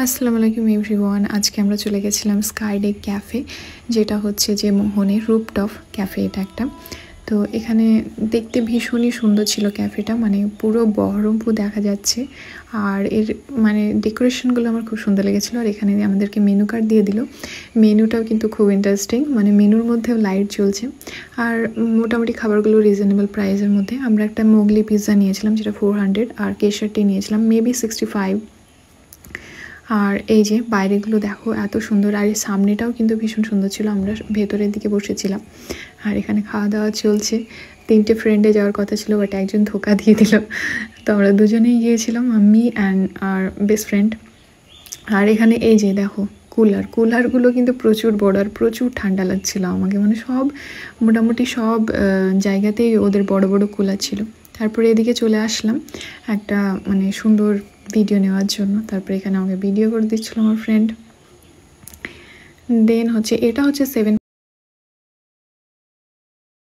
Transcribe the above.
আসসালামু আলাইকুম এভরিওয়ান। আজকে আমরা চলে গেছিলাম স্কাইডে ক্যাফে, যেটা হচ্ছে যে মোহনের রুপটপ ক্যাফে। এটা একটা, তো এখানে দেখতে ভীষণই সুন্দর ছিল ক্যাফেটা, মানে পুরো বহরমপুর দেখা যাচ্ছে। আর এর মানে ডেকোরেশনগুলো আমার খুব সুন্দর লেগেছিলো। আর এখানে আমাদেরকে মেনু কার্ড দিয়ে দিল। মেনুটাও কিন্তু খুব ইন্টারেস্টিং, মানে মেনুর মধ্যেও লাইট জ্বলছে। আর মোটামুটি খাবারগুলো রিজনেবল প্রাইসের মধ্যে। আমরা একটা মোগলি পিৎজা নিয়েছিলাম, যেটা 400, আর কেশারটি নিয়েছিলাম মেবি 65। আর এই যে বাইরেগুলো দেখো এত সুন্দর, আর এই সামনেটাও কিন্তু ভীষণ সুন্দর ছিল। আমরা ভেতরের দিকে বসেছিলাম, আর এখানে খাওয়া দাওয়া চলছে। 3টে ফ্রেন্ডে যাওয়ার কথা ছিল, বাট একজন ধোকা দিয়ে দিল। তো আমরা দুজনেই গিয়েছিলাম, আমি অ্যান্ড আর বেস্ট ফ্রেন্ড। আর এখানে এই যে দেখো কুলারগুলো কিন্তু প্রচুর বড়, আর প্রচুর ঠান্ডা লাগছিল আমাকে, মানে মোটামুটি সব জায়গাতেই ওদের বড় বড় কুলার ছিল। তারপরে এদিকে চলে আসলাম একটা মানে সুন্দর ভিডিও নেওয়ার জন্য। তারপরে এখানে আমাকে ভিডিও করে দিচ্ছিল আমার ফ্রেন্ড। দেন হচ্ছে এটা হচ্ছে 7